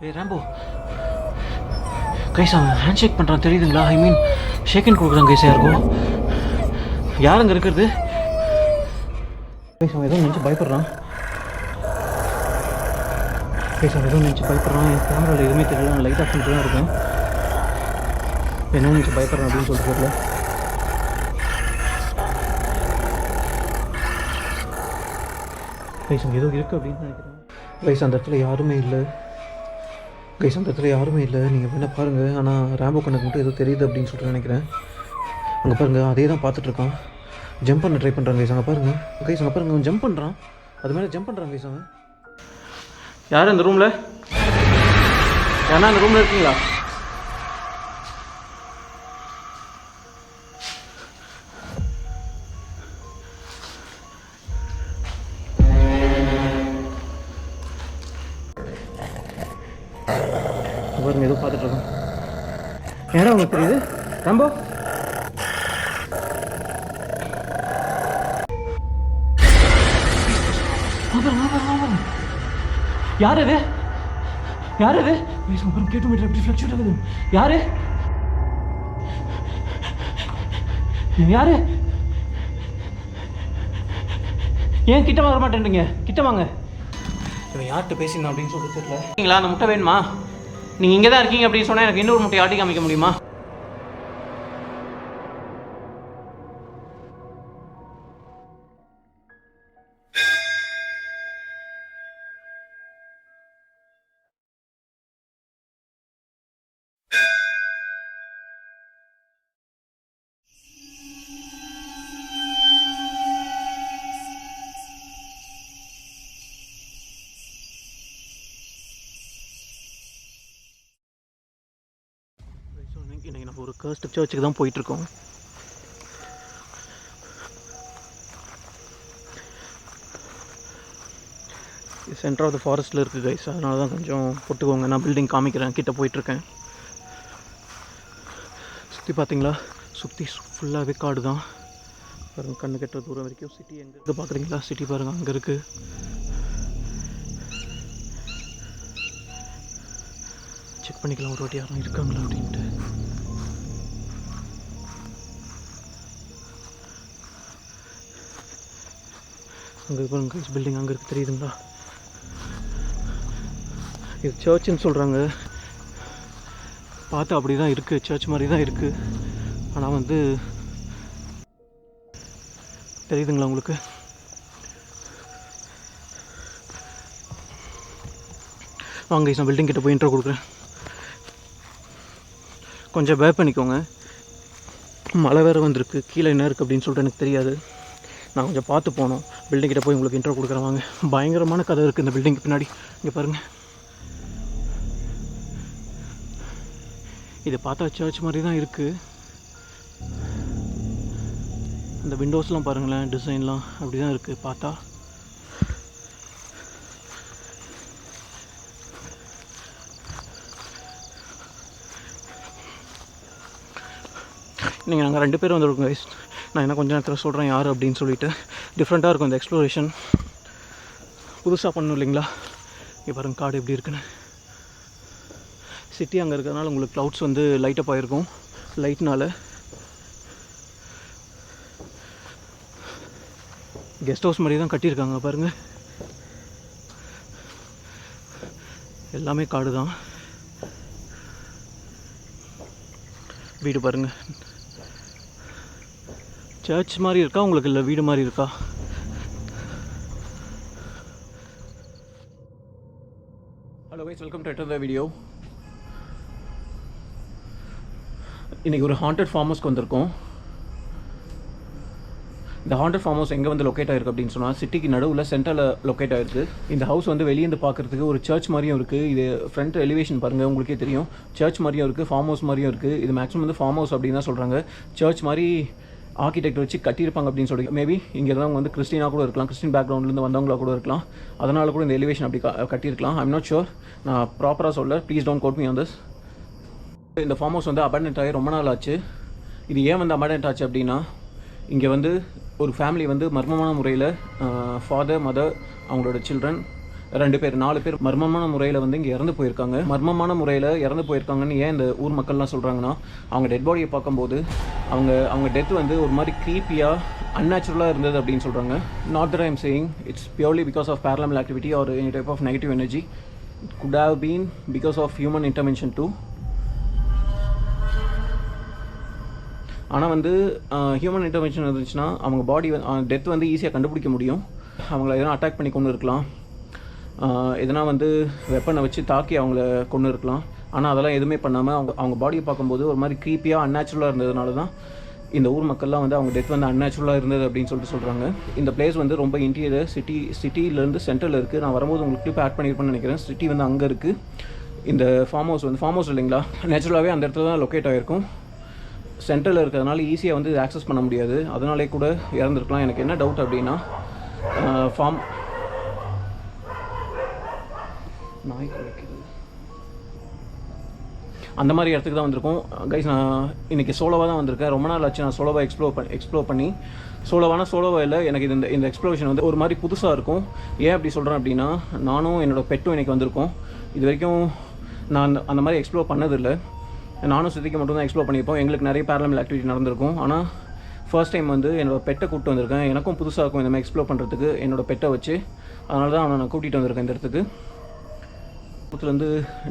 ஏய் Rambo guys அவன் hand shake பண்ணுறான் தெரியுதுங்களா? ஐ மீன் ஷேக்கன் கொடுக்குறான் கைஸ் யாருக்கும். யார் அங்கே இருக்கிறது? கைஸ் அவன் எதுவும் நினச்சி பயப்படுறான். கைஸ் அவன் எதுவும் நினச்சி பயப்படுறான். என் கேமராவில் எதுவுமே தெரியல. நான் லைட் ஆஃப் பண்ணிட்டு தான் இருக்கேன். என்ன நினச்சி பயப்படுறான் அப்படின்னு சொல்லிட்டு தெரியல. கைஸ் அங்கே ஏதோ இருக்குது அப்படின்னு நினைக்கிறேன். கைஸ் அந்த இடத்துல யாருமே இல்லை. கைஸ் அந்த இடத்துல யாருமே இல்லை. நீங்கள் வேணால் பாருங்கள். ஆனால் ராம்போ கண்ணுக்கு மட்டும் ஏதோ தெரியுது அப்படின்னு சொல்லிட்டு நினைக்கிறேன். அங்கே பாருங்கள், அதே தான் பார்த்துட்ருக்கான். ஜம்ப் பண்ண ட்ரை பண்ணுறான் கைஸ். அங்கே பாருங்கள் கைஸ், அங்கே பாருங்கள் அவன் ஜம்ப் பண்ணுறான். அது மேலே ஜம்ப் பண்ணுறான் கைஸ் அவன். யார் அந்த ரூமில்? யாரா அந்த ரூமில் இருக்கீங்களா? பாருங்க ஏதோ பார்த்துட்டு இருக்கோம். யாரா உங்களுக்கு தெரியுது? ராம்போ யார் அது? யார் அது? கேட்டு மீட்டர் எப்படி ஃப்ளக்சுவேட் ஆகுது? யாரு யாரு? ஏன் கிட்ட வர மாட்டேன்றீங்க? கிட்ட வாங்க. இவன் யார்கிட்ட பேசினா அப்படின்னு சொல்லிட்டு தெரியல. நீங்களா அந்த முட்டை வேணுமா? நீங்கள் இங்கே தான் இருக்கீங்க அப்படின்னு சொன்னால் எனக்கு இன்னொரு முட்டையை ஆட்டி காமிக்க முடியுமா? இன்றைக்கி நம்ம ஒரு கர்ஸ்ட் சர்ச்சுக்கு தான் போயிட்டுருக்கோம். சென்டர் ஆஃப் த ஃபாரஸ்ட்டில் இருக்குது கைஸ். அதனால தான் கொஞ்சம் பொட்டுக்கோங்க. நான் பில்டிங் காமிக்கிறேன். கிட்டே போயிட்டுருக்கேன். சுற்றி பார்த்தீங்களா? சுற்றி ஃபுல்லாகவே காடு தான் பாருங்கள். கண்ணு கெட்ட தூரம் வரைக்கும் சிட்டி எங்கே இருக்குது பார்க்குறீங்களா? சிட்டி பாருங்கள் அங்கே இருக்குது. செக் பண்ணிக்கலாம் ஒரு வாட்டி யாரும் இருக்காங்களா அப்படின்ட்டு. அங்கே பாருங்க பில்டிங் அங்கே இருக்குது தெரியுதுங்களா? இது சர்ச்சுன்னு சொல்கிறாங்க. பார்த்தா அப்படி தான் இருக்குது, சர்ச் மாதிரி தான் இருக்குது. ஆனால் வந்து தெரியுதுங்களா உங்களுக்கு? வாங்க நான் பில்டிங் கிட்ட போய் இன்ட்ரோ கொடுக்குறேன். கொஞ்சம் பேக் பண்ணிக்கோங்க. மழை வேறு வந்திருக்கு. கீழே என்ன இருக்குது அப்படின்னு சொல்லிட்டு எனக்கு தெரியாது. நான் கொஞ்சம் பார்த்து போனோம். பில்டிங் கிட்ட போய் உங்களுக்கு இன்ட்ரோ கொடுக்குறேன் வாங்க. பயங்கரமான கதை இருக்குது இந்த பில்டிங்க்கு பின்னாடி. இங்கே பாருங்கள், இதை பார்த்தா சர்ச் மாதிரி தான் இருக்குது. இந்த விண்டோஸ்லாம் பாருங்களேன், டிசைன்லாம் அப்படி தான் இருக்குது பார்த்தா. நீங்கள் நாங்கள் 2 பேரும் வந்துருக்கோம் கைஸ். நான் என்ன கொஞ்சம் நேரத்தில் சொல்கிறேன் யார் அப்படின்னு சொல்லிட்டு. டிஃப்ரெண்ட்டாக இருக்கும் இந்த எக்ஸ்ப்ளோரேஷன். புதுசாக பண்ணணும் இல்லைங்களா? இங்கே பாருங்கள் காடு எப்படி இருக்குன்னு. சிட்டி அங்கே இருக்கிறதுனால உங்களுக்கு க்ளவுட்ஸ் வந்து லைட்டப் ஆகிருக்கும். லைட்னால் கெஸ்ட் ஹவுஸ் மாதிரி தான் கட்டியிருக்காங்க பாருங்கள். எல்லாமே காடு தான். வீடு பாருங்கள். சர்ச் மாதிரி இருக்கா உங்களுக்கு, இல்லை வீடு மாதிரி இருக்கா? Hello guys, welcome to another video. இன்றைக்கி ஒரு ஹாண்டட் ஃபார்ம் ஹவுஸ்க்கு வந்திருக்கோம். இந்த ஹாண்டட் ஃபார்ம் ஹவுஸ் எங்கே வந்து லொக்கேட் ஆகிருக்கு அப்படின்னு சொன்னால் சிட்டிக்கு நடுவில் சென்டரில் லொக்கேட் ஆகிருக்கு. இந்த ஹவுஸ் வந்து வெளியேந்து பார்க்குறதுக்கு ஒரு சர்ச் மாதிரியும் இருக்குது. இது ஃப்ரண்ட் எலிவேஷன் பாருங்கள், உங்களுக்கே தெரியும். சர்ச் மாதிரியும் இருக்குது, ஃபார்ம் ஹவுஸ் மாதிரியும் இருக்குது. இது மேக்ஸிமம் வந்து ஃபார்ம் ஹவுஸ் அப்படின்னு தான் சொல்கிறாங்க. சர்ச் மாதிரி ஆர்கிடெக்ட் வச்சு கட்டியிருப்பாங்க அப்படின்னு சொல்லி. மேபி இங்கே இருந்தவங்க வந்து கிறிஸ்டினாக கூட இருக்கலாம், கிறிஸ்டின் பேக்ரவுண்ட்லேருந்து வந்தவங்களா கூட இருக்கலாம். அதனால கூட இந்த எலிவேஷன் அப்படி கட்டியிருக்கலாம். ஐம் நாட் ஷுர், நான் ப்ராப்பராக சொல்ல, please don't quote me on this. இந்த ஃபார்ம் ஹவுஸ் வந்து அபண்டன்ட் ஆகி ரொம்ப நாள் ஆச்சு. இது ஏன் வந்து அபண்டன்ட் ஆச்சு அப்படின்னா, இங்கே வந்து ஒரு ஃபேமிலி வந்து மர்மமான முறையில் ஃபாதர், மதர், அவங்களோட சில்ட்ரன் 2 பேர் 4 பேர் மர்மமான முறையில் வந்து இங்கே இறந்து போயிருக்காங்க. மர்மமான முறையில் இறந்து போயிருக்காங்கன்னு ஏன் இந்த ஊர் மக்கள்லாம் சொல்கிறாங்கன்னா, அவங்க டெட் பாடியை பார்க்கும்போது அவங்க டெத் வந்து ஒரு மாதிரி க்ரீப்பியாக அன்நேச்சுரலாக இருந்தது அப்படின்னு சொல்கிறாங்க. Not that I am saying it's purely because of paranormal activity or any type of negative energy. It could have been because of human intervention too. ஆனால் வந்து ஹியூமன் இன்டர்வென்ஷன் இருந்துச்சுன்னா அவங்க பாடி டெத் வந்து ஈஸியாக கண்டுபிடிக்க முடியும். அவங்கள எதனா அட்டாக் பண்ணி கொண்டு இருக்கலாம், எதனா வந்து வெப்பனை வச்சு தாக்கி அவங்கள கொண்டு இருக்கலாம். ஆனால் அதெல்லாம் எதுவுமே பண்ணாமல் அவங்க பாடியை பார்க்கும்போது ஒரு மாதிரி க்ரீப்பியாக அன்நேச்சுரலாக இருந்ததுனால தான் இந்த ஊர் மக்கள்லாம் வந்து அவங்க டெத் வந்து அன்நேச்சுரலாக இருந்தது அப்படின்னு சொல்கிறாங்க. இந்த பிளேஸ் வந்து ரொம்ப இன்டீரியர் சிட்டியிலேருந்து சென்ட்ரல் இருக்குது. நான் வரும்போது உங்களுக்கு கிளிப் ஆட் பண்ணியிருப்பேன்னு நினைக்கிறேன். சிட்டி வந்து அங்கே இருக்குது. இந்த ஃபார்ம் ஹவுஸ் இல்லைங்களா, நேச்சுரலாகவே அந்த இடத்துல தான் லொக்கேட் ஆகிருக்கும். சென்ட்ரலில் இருக்கிறதுனால ஈஸியாக வந்து இது ஆக்சஸ் பண்ண முடியாது. அதனாலே கூட இறந்துருக்கலாம். எனக்கு என்ன டவுட் அப்படின்னா, நாய் குலைக்குது அந்த மாதிரி இடத்துக்கு தான் வந்திருக்கோம். கைஸ், நான் இன்றைக்கி சோலோவாக தான் வந்திருக்கேன். ரொம்ப நாள் ஆச்சு நான் சோலோவாக எக்ஸ்ப்ளோர் பண்ணி. சோலோவாக இல்லை, எனக்கு இந்த எக்ஸ்ப்ளோரேஷன் வந்து ஒரு மாதிரி புதுசாக இருக்கும். ஏன் அப்படி சொல்கிறேன் அப்படின்னா, நானும் என்னோடய பெட்டும் இன்றைக்கி வந்திருக்கோம். இது வரைக்கும் நான் அந்த மாதிரி எக்ஸ்ப்ளோர் பண்ணதில்லை. நானும் சித்திக்கு மட்டும் தான் எக்ஸ்ப்ளோர் பண்ணியிருப்போம். எங்களுக்கு நிறைய பேரலாமல் ஆக்டிவிட்டி நடந்திருக்கும். ஆனால் ஃபர்ஸ்ட் டைம் வந்து என்னோடய பெட்டை கூப்பிட்டு வந்திருக்கேன். எனக்கும் புதுசாக இருக்கும் இந்த மாதிரி எக்ஸ்ப்ளோர் பண்ணுறதுக்கு என்னோடய பெட்டை வச்சு. அதனால தான் அவனை நான் கூட்டிகிட்டு வந்திருக்கேன் இந்த இடத்துக்கு. பக்கத்துலேருந்து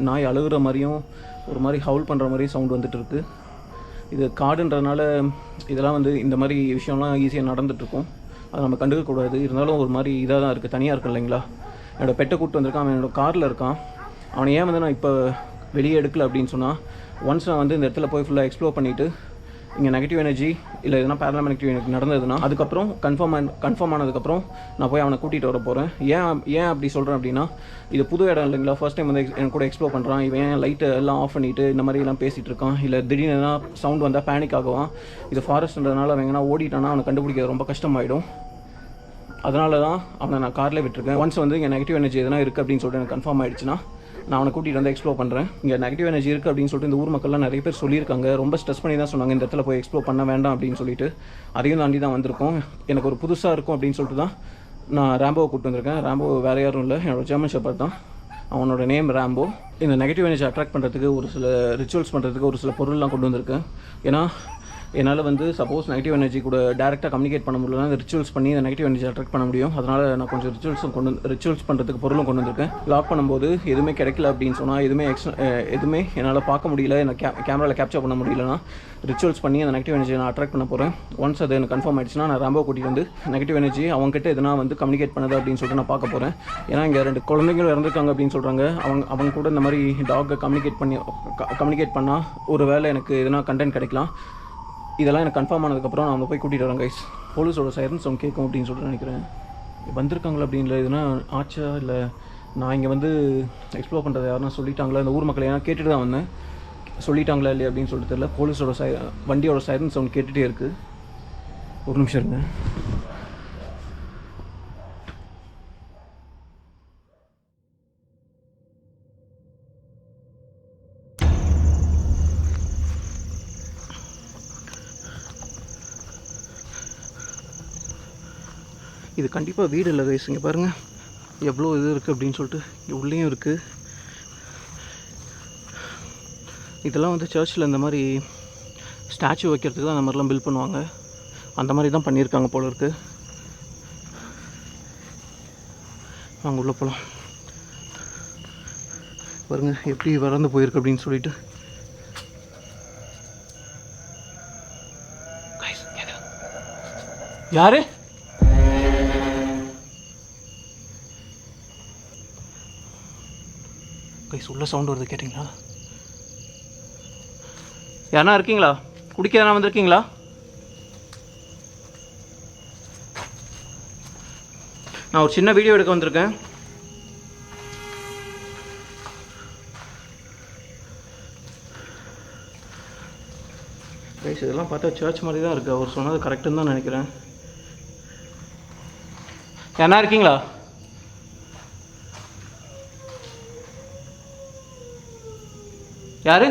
நாய் அழுகிற மாதிரியும் ஒரு மாதிரி ஹவுல் பண்ணுற மாதிரியும் சவுண்ட் வந்துட்டு இருக்குது. இது காடுன்றதுனால இதெல்லாம் வந்து இந்த மாதிரி விஷயம்லாம் ஈஸியாக நடந்துகிட்ருக்கும். அதை நம்ம கண்டுக்கக்கூடாது. இருந்தாலும் ஒரு மாதிரி இதாக தான் இருக்குது, தனியாக இருக்குது இல்லைங்களா. என்னோடய பெட்டை கூப்பிட்டு வந்திருக்கான். அவன் என்னோடய காரில் இருக்கான். அவனை ஏன் வந்து நான் இப்போ வெளியே எடுக்கல அப்படின்னு சொன்னால், ஒன்ஸ் நான் வந்து இந்த இடத்துல போய் ஃபுல்லாக எக்ஸ்ப்ளோர் பண்ணிவிட்டு இங்கே நெகட்டிவ் எனர்ஜி இல்லை எதனா பேரலாமல் நெகட்டிவ் எனர்ஜி நடந்ததுன்னா அதுக்கப்புறம் கன்ஃபார்ம் ஆனதுக்கப்புறம் நான் போய் அவனை கூட்டிகிட்டு வர போகிறேன். ஏன் அப்படி சொல்கிறேன் அப்படின்னா, இது புது இடம் இல்லைங்களா. ஃபர்ஸ்ட் டைம் வந்து எனக்கு கூட எக்ஸ்ப்ளோர் பண்ணுறான். இவன் லைட்டை எல்லாம் ஆஃப் பண்ணிவிட்டு இந்த மாதிரிலாம் பேசிகிட்டு இருக்கான். இல்லை திடீர்னு எதனா சவுண்ட் வந்தால் பேனிக் ஆகுவான். இது ஃபாரஸ்ட்ன்றதுனால அவன் எங்கன்னா ஓடிட்டானா அவனை கண்டுபிடிக்கிறது ரொம்ப கஷ்டமாயிடும். அதனால தான் அவனை நான் காரில் விட்டுருக்கேன். ஒன்ஸ் வந்து இங்கே நெகட்டிவ் எனர்ஜி எதனா இருக்குது அப்படின்னு சொல்லிட்டு எனக்கு கன்ஃபார்ம் ஆகிடுச்சுன்னா நான் அவனை கூட்டிகிட்டு வந்து எக்ஸ்ப்ளோர் பண்ணுறேன். இங்கே நெகட்டிவ் எனர்ஜி இருக்குது அப்படின்னு சொல்லிட்டு இந்த ஊர் மக்கள்லாம் நிறைய பேர் சொல்லியிருக்காங்க. ரொம்ப ஸ்ட்ரெஸ் பண்ணி தான் சொன்னாங்க இந்த இடத்துல போய் எக்ஸ்ப்ளோர் பண்ண வேண்டாம் அப்படின்னு சொல்லிட்டு. அதையும் தாண்டி தான் வந்திருக்கோம். எனக்கு ஒரு புதுசாக இருக்கும் அப்படின்னு சொல்லிட்டு தான் நான் ரேம்போவை கூப்பிட்டு வந்திருக்கேன். ரேம்போ வேறு யாரும் இல்லை, என்னோட ஜெர்மன் ஷெப்பர்ட் தான். அவனோட நேம் ரேம்போ. இந்த நெகட்டிவ் எனர்ஜி அட்ராக்ட் பண்ணுறதுக்கு ஒரு சில ரிச்சுவல்ஸ் பண்ணுறதுக்கு ஒரு சில பொருள்லாம் கொண்டு வந்திருக்கேன். ஏன்னா என்னால் வந்து சப்போஸ் நெகட்டிவ் எனர்ஜி கூட டேரெக்டாக கம்யூனிகேட் பண்ண முடியலன்னா இந்த ரிச்சுவல்ஸ் பண்ணி இந்த நெகட்டிவ் எனர்ஜி அட்ராக்ட் பண்ண முடியும். அதனால் நான் கொஞ்சம் ரிச்சுவல்ஸ் பண்ணுறதுக்கு பொருளும் கொண்டு வந்திருக்கேன். லாக் பண்ணும்போது எதுவுமே கிடைக்கல அப்படின்னு சொன்னால், எதுவுமே என்னால் பார்க்க முடியல, எனக்கு கேமராவில் கேப்சர் பண்ண முடியலன்னா ரிச்சுவல்ஸ் பண்ணி அந்த நெகட்டிவ் எனர்ஜி நான் அட்ராக்ட் பண்ண போகிறேன். ஒன்ஸ் அது எனக்கு கன்ஃபார்ம் ஆயிடுச்சுன்னா நான் ரேம்போ கூட்டிகிட்டு வந்து நெகட்டிவ் எனர்ஜி அவங்ககிட்ட எதனா வந்து கம்யூனிகேட் பண்ணுது அப்படின்னு சொல்லிட்டு நான் பார்க்க போகிறேன். ஏன்னா இங்கே 2 குழந்தைங்களும் இறந்துருக்காங்க அப்படின்னு சொல்கிறாங்க. அவங்க கூட இந்த மாதிரி டாகை கம்யூனிகேட் பண்ணால் ஒரு வேளை எனக்கு எதனா கண்டென்ட் கிடைக்கலாம். இதெல்லாம் எனக்கு கன்ஃபார்ம் ஆனதுக்கப்புறம் நான் போய் கூட்டிகிட்டு வரேன் கைஸ். போலீஸோட சைரன் சவுண்ட் கேட்கும் அப்படின்னு சொல்லிட்டு நினைக்கிறேன். வந்திருக்காங்களா அப்படின்னு எதுனா ஆச்சா இல்லை நான் இங்கே வந்து எக்ஸ்ப்ளோர் பண்ணுறது யாருன்னா சொல்லிட்டாங்களா, இந்த ஊர் மக்கள் ஏன்னா கேட்டுட்டு தான் வந்தேன். சொல்லிட்டாங்களா இல்லையா அப்படின்னு சொல்லிட்டு தெரியல. போலீஸோட வண்டியோட சைரன் சவுண்ட் கேட்டுகிட்டே இருக்குது. ஒரு நிமிஷம் இருங்க. இது கண்டிப்பாக வீடு இல்லை கைஸ். இங்கே பாருங்கள் எவ்வளோ இது இருக்குது அப்படின்னு சொல்லிட்டு. உள்ளேயும் இருக்குது. இதெல்லாம் வந்து சர்ச்சில் இந்த மாதிரி ஸ்டாச்சு வைக்கிறதுக்கு தான் அந்த மாதிரிலாம் பில்ட் பண்ணுவாங்க. அந்த மாதிரி தான் பண்ணியிருக்காங்க போல இருக்குது. வாங்க உள்ளே போகலாம். பாருங்கள் எப்படி வறந்து போயிருக்கு அப்படின்னு சொல்லிட்டு. யாரு கைஸ் உள்ள சவுண்ட் வருது கேட்டிங்களா? யாரா இருக்கீங்களா? குடிக்க எதனா வந்திருக்கீங்களா? நான் ஒரு சின்ன வீடியோ எடுக்க வந்திருக்கேன். கைஸ் இதெல்லாம் பார்த்தா சர்ச் மாதிரி தான் இருக்குது. அவர் சொன்னது கரெக்டுன்னு தான் நினைக்கிறேன். யாரா இருக்கீங்களா? யாரு?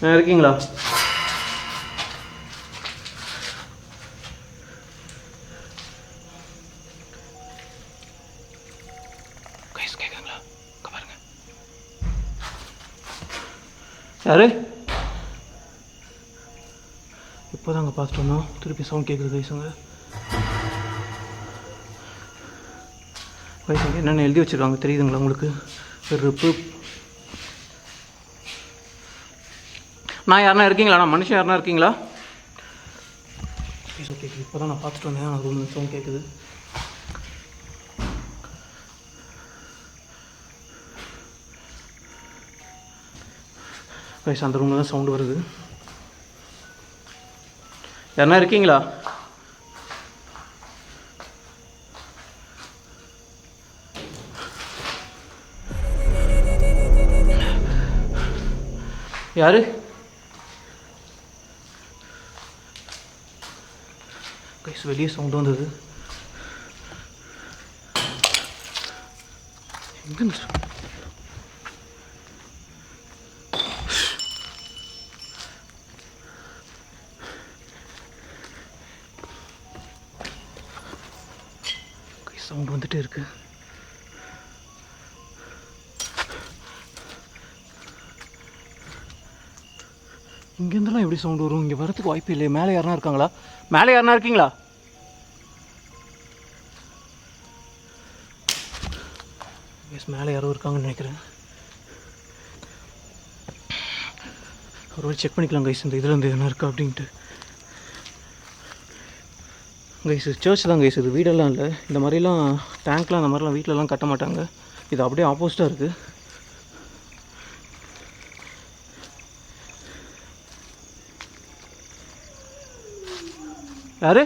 இருக்கீங்களா? கேட்குங்களா? பாருங்க. யாரு? இப்போதாங்க பார்த்துட்டு வந்தோம். திருப்பி சவுண்ட் கேட்குது கைஸுங்க. கைஸுங்க என்னென்ன எழுதி வச்சுருக்காங்க தெரியுதுங்களா உங்களுக்கு? வெறுப்பு. நான் யாருனா இருக்கீங்களா? நான் மனுஷன் யாருனா இருக்கீங்களா? கேட்குது. இப்போ தான் நான் பார்த்துட்டு வந்தேன். அது ஒன்று சவுண்ட் கேட்குது. கைஸ் அந்த ரூமில் தான் சவுண்டு வருது. யாருனா இருக்கீங்களா? யாரு? கைஸ் வெளியே சவுண்டு வந்தது. எங்க சவுண்ட் வந்துட்டே இருக்கு. இங்கேருந்துலாம் எப்படி சவுண்ட் வரும்? இங்கே வரத்துக்கு வாய்ப்பு இல்லையே. மேலே யாருனா இருக்காங்களா? மேலே யாருனா இருக்கீங்களா? எஸ், மேலே யாரோ இருக்காங்கன்னு நினைக்கிறேன். ஒரு செக் பண்ணிக்கலாம் கைஸ் இந்த இதில் இருந்து என்ன இருக்கா அப்படின்ட்டு. கைஸ் சர்ச் தான் கைஸ், இது வீடெல்லாம் இல்லை. இந்த மாதிரிலாம் டேங்க்லாம் அந்த மாதிரிலாம் வீட்டிலலாம் கட்ட மாட்டாங்க. இது அப்படியே ஆப்போசிட்டாக இருக்குது. யாரு?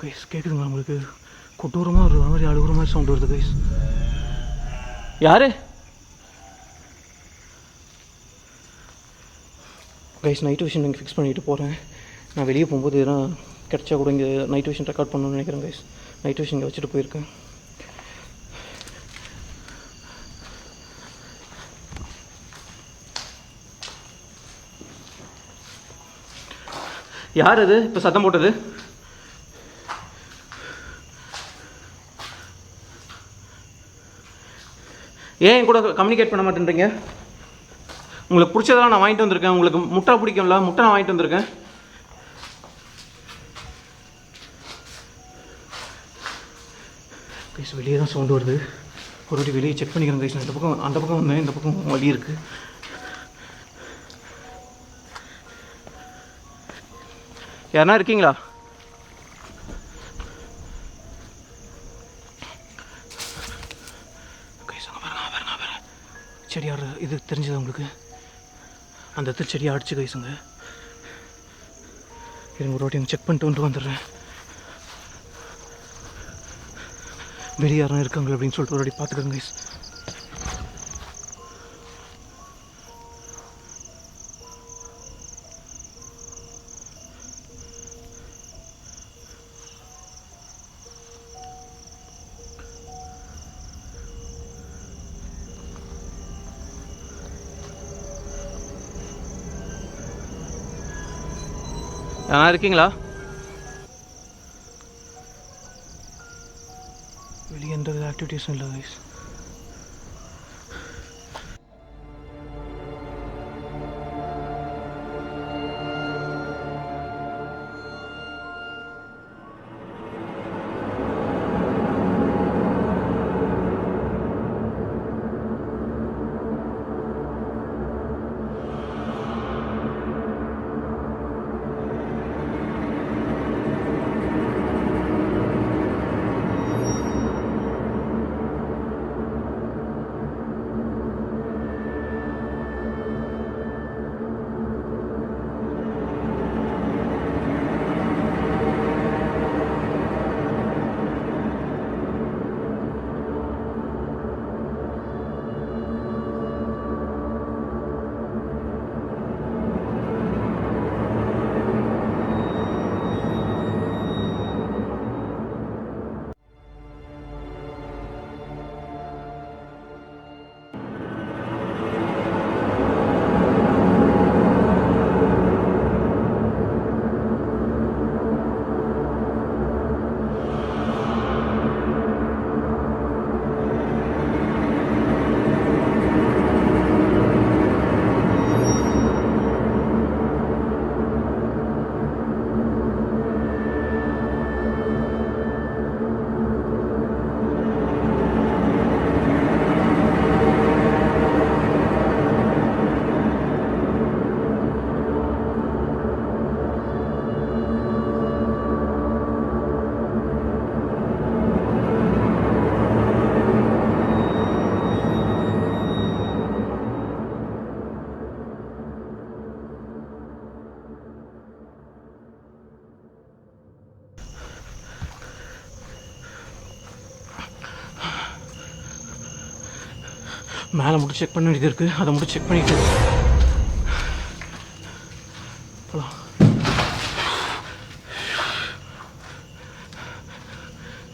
கைஸ் கேட்குதுங்களா உங்களுக்கு? கொட்டூரமாக ஒரு மாதிரி அழுகுற மாதிரி சவுண்ட் வருது கைஸ். யாரு? கைஸ் நைட் விஷன் இங்கே ஃபிக்ஸ் பண்ணிட்டு போகிறேன். நான் வெளியே போகும்போது எதனா கிடச்சா கூட இங்கே நைட் விஷன் ரெக்கார்ட் பண்ணணும்னு நினைக்கிறேன் கைஸ். நைட் விஷன் இங்கே வச்சுட்டு போயிருக்கேன். யார் அது இப்போ சத்தம் போட்டது? ஏன் கூட கம்யூனிகேட் பண்ண மாட்டேன்றீங்க? உங்களுக்கு பிடிச்சதெல்லாம் நான் வாங்கிட்டு வந்திருக்கேன். உங்களுக்கு முட்டை பிடிக்கும்ல? முட்டை நான் வாங்கிட்டு வந்திருக்கேன். கைஸ் வெளியே தான் சவுண்டு வருது. ஒரு வாட்டி வெளியே செக் பண்ணிக்கிறேன் கைஸ். இந்த பக்கம் அந்த பக்கம் வந்தேன், இந்த பக்கம் வழி இருக்குது. யாருனா இருக்கீங்களா? கைஸ் அங்கே பாருங்க. செடி ஆடுற இது தெரிஞ்சது உங்களுக்கு? அந்த இடத்துல செடி ஆடிச்சு கைஸுங்க. இருங்க ஒரு வாட்டி செக் பண்ணிட்டு வந்துடுறேன். வெளியே யாரும் இருக்காங்க அப்படின்னு சொல்லிட்டு ஒரு வாட்டி பார்த்துக்கோங்க கைஸ். யாரா இருக்கீங்களா? வெளியே எந்த ஆக்டிவிட்டீஸும் இல்லை கைஸ். மேலே மட்டும் செக் பண்ண வேண்டியது இருக்குது, அதை மட்டும் செக் பண்ணிவிட்டு போகலாம்.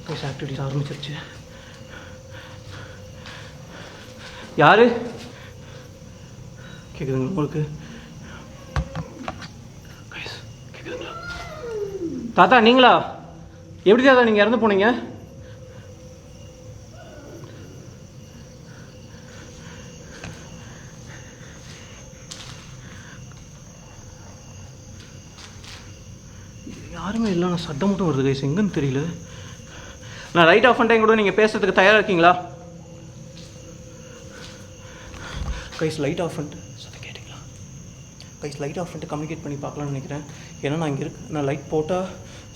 கைஸ் ஆக்டிவிட்டிஸ் ஆரம்பிச்சிருச்சு. யாரு கேட்குதுங்க உங்களுக்கு? கேட்குதுங்களா? தாத்தா நீங்களா? எப்படி தாத்தா நீங்கள் இறந்து போனீங்க? யாருமே இல்லை, நான் சட்டம் மட்டும் வருது கைஸ், எங்கன்னு தெரியல. நான் லைட் ஆஃப் பண்ணிட்டேன் கூட, நீங்கள் பேசுறதுக்கு தயாராக இருக்கீங்களா? கைஸ் லைட் ஆஃப் பண்ணிட்டு சத்தம் கேட்டிங்களா? கைஸ் லைட் ஆஃப் பண்ணிட்டு கம்யூனிகேட் பண்ணி பார்க்கலான்னு நினைக்கிறேன். ஏன்னா நான் இங்கே இருக்கு, நான் லைட் போட்டால்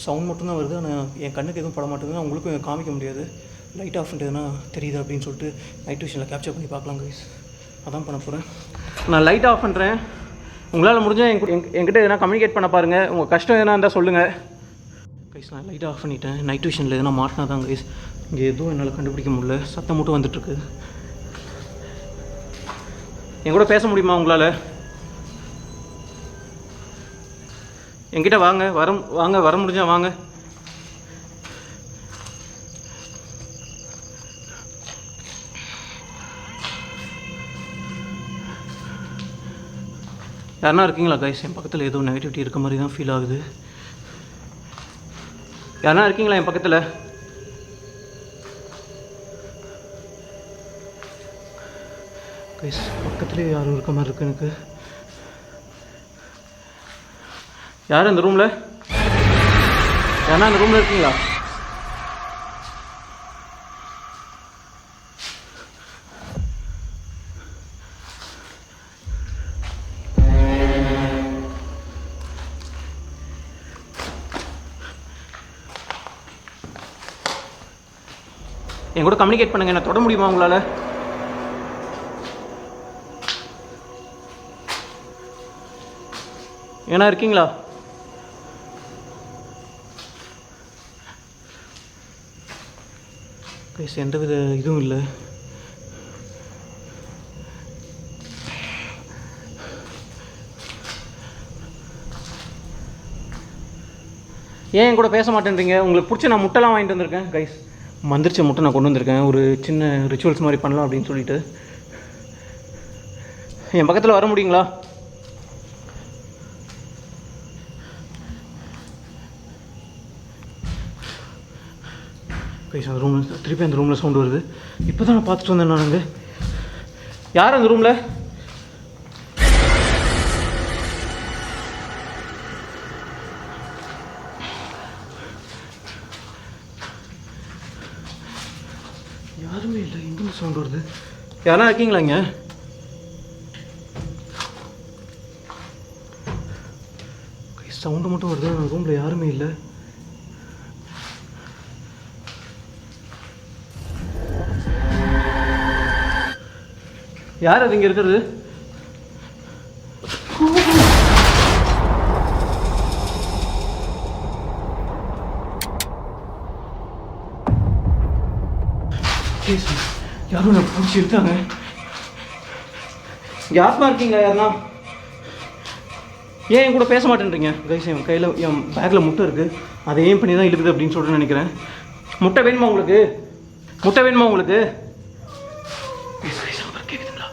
சவுண்ட் மட்டும்தான் வருது, ஆனால் என் கண்ணுக்கு எதுவும் பட மாட்டேங்குது, உங்களுக்கும் காமிக்க முடியாது. லைட் ஆஃப் பண்ணிட்டு எதுனா தெரியுது அப்படின்னு சொல்லிட்டு நைட் விஷனில் கேப்சர் பண்ணி பார்க்கலாம் கைஸ். அதான் பண்ண போகிறேன். நான் லைட் ஆஃப் பண்ணுறேன். உங்களால் முடிஞ்சால் என்கிட்ட எதனா கம்யூனிகேட் பண்ண பாருங்கள். உங்கள் கஷ்டம் எதனா இருந்தால் சொல்லுங்கள் கைஸ். நான் லைட் ஆஃப் பண்ணிட்டேன். நைட் விஷனில் எதனா மாட்டினா தான் கைஸ். இங்கே எதுவும் என்னால் கண்டுபிடிக்க முடியல, சத்தம் மட்டும் வந்துட்டுருக்கு. என் கூட பேச முடியுமா உங்களால்? என்கிட்ட வாங்க, வர முடிஞ்சா வாங்க. யாருன்னா இருக்கீங்களா கைஸ்? என் பக்கத்தில் ஏதோ நெகட்டிவிட்டி இருக்க மாதிரி தான் ஃபீல் ஆகுது. யாருன்னா இருக்கீங்களா என் பக்கத்தில்? கைஸ் பக்கத்துலேயே யாரும் இருக்க மாதிரி இருக்கு எனக்கு. யார் அந்த ரூமில்? யாருன்னா அந்த ரூமில் இருக்கீங்களா? என் கூட கம்யூனிகேட் பண்ணுங்க. என்ன தொட முடியுமா உங்களால்? ஏன்னா இருக்கீங்களா? கைஸ் எந்தவித இதுவும் இல்லை. ஏன் என் கூட பேச மாட்டேன்றீங்க? உங்களுக்கு பிடிச்ச நான் முட்டைலாம் வாங்கிட்டு வந்திருக்கேன் கைஸ். மந்திரிச்ச முட்டை நான் கொண்டு வந்திருக்கேன், ஒரு சின்ன ரிச்சுவல்ஸ் மாதிரி பண்ணலாம் அப்படின்னு சொல்லிட்டு. என் பக்கத்தில் வர முடியுங்களா? கைஸ் அந்த ரூமில் திருப்பி அந்த ரூமில் சவுண்டு வருது. இப்போ தான் நான் பார்த்துட்டு வந்தேன். நான் அங்கே யார் அந்த ரூமில்? யாருமே இல்லை. எங்கேருந்து சவுண்ட் வருது? யாரா இருக்கீங்களா இங்கே? சவுண்டு மட்டும் வருது, அந்த ரூமில் யாருமே இல்லை. யார் அது இங்கே இருக்கிறது? யாரும் நான் பிடிச்சி இருக்காங்க. யாருமா இருக்கீங்களா? யாருன்னா ஏன் என் கூட பேச மாட்டேன்றீங்க கைஸ்? என் கையில் என் பேக்கில் முட்டை இருக்குது, அதை ஏன் பண்ணி தான் இருக்குது அப்படின்னு சொல்லிட்டு நினைக்கிறேன். முட்டை வேணுமா உங்களுக்கு? முட்டை வேணுமா உங்களுக்கு? கேட்குதுங்களா?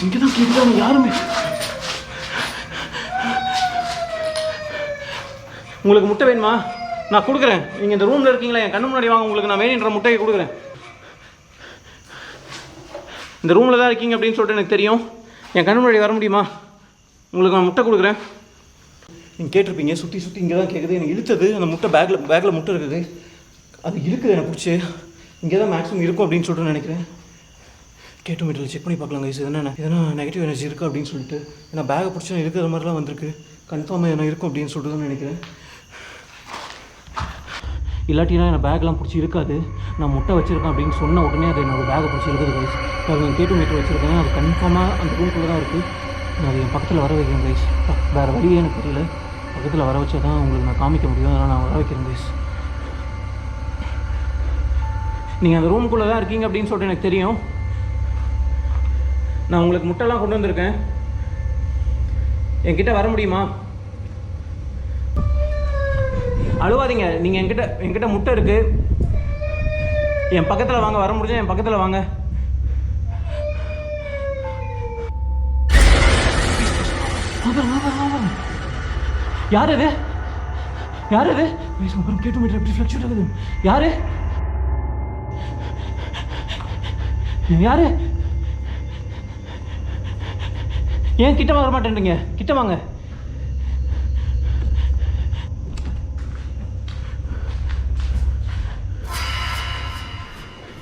இங்கே தான் கேட்குறாங்க. யாருமே உங்களுக்கு முட்டை வேணுமா? நான் கொடுக்குறேன். நீங்கள் இந்த ரூமில் இருக்கீங்களா? என் கண்ணு முன்னாடி வாங்க, உங்களுக்கு நான் வேணுன்ற முட்டையை கொடுக்குறேன். இந்த ரூமில் தான் இருக்கீங்க அப்படின்னு சொல்லிட்டு எனக்கு தெரியும். என் கண்ணு முன்னாடி வர முடியுமா? உங்களுக்கு நான் முட்டை கொடுக்குறேன். நீங்கள் கேட்டிருப்பீங்க, சுற்றி இங்கே தான் கேட்குது. எனக்கு இழுத்தது அந்த முட்டை. பேக்கில் முட்டை இருக்குது, அது இருக்குது எனக்கு பிடிச்சி. இங்கே தான் மேக்ஸிமம் இருக்கும் அப்படின்னு சொல்லிட்டு நினைக்கிறேன். கேட்டு மீட்டரில் செக் பண்ணி பார்க்கலாம் கைஸ். எதனா நெகட்டிவ் எனர்ஜி இருக்குது அப்படின்னு சொல்லிட்டு. ஏன்னா பேக்கை பிடிச்சா இருக்கிற மாதிரிலாம் வந்திருக்கு. கன்ஃபார்மாக என்ன இருக்கும் அப்படின்னு சொல்லிட்டு தான் நினைக்கிறேன். இல்லாட்டினா என் பேக்லாம் பிடிச்சி இருக்காது. நான் முட்டை வச்சுருக்கேன் அப்படின்னு சொன்ன உடனே அது என்னோடய பேக்கை பிடிச்சி இருக்குது கைஸ். அது கேட்டு மீட்டர் வச்சுருக்கேன், அது கன்ஃபார்மாக அந்த ரூம்குள்ளே தான் இருக்குது. நான் அது என் பக்கத்தில் வர வைக்கிறேன் கைஸ். வேறு வழியே எனக்கு தெரியல. பக்கத்தில் வர வச்சா தான் உங்களுக்கு நான் காமிக்க முடியும். அதனால் நான் வர வைக்கிறேன் கைஸ். நீங்கள் அந்த ரூமுக்குள்ளே தான் இருக்கீங்க அப்படின்னு சொல்லிட்டு எனக்கு தெரியும். நான் உங்களுக்கு முட்டைலாம் கொண்டு வந்திருக்கேன். என்கிட்ட வர முடியுமா? அழுவாதீங்க. நீங்கள் என்கிட்ட முட்டை இருக்குது. என் பக்கத்தில் வாங்க. வர முடிஞ்சா என் பக்கத்தில் வாங்க. யார் அது? யார் அது? கேட்டு மீட்டர் எப்படி ஃப்ளக்சுவேட் ஆகுது? யாரு? யாரு? ஏன் கிட்ட வர மாட்டேன்றீங்க? கிட்ட வாங்க.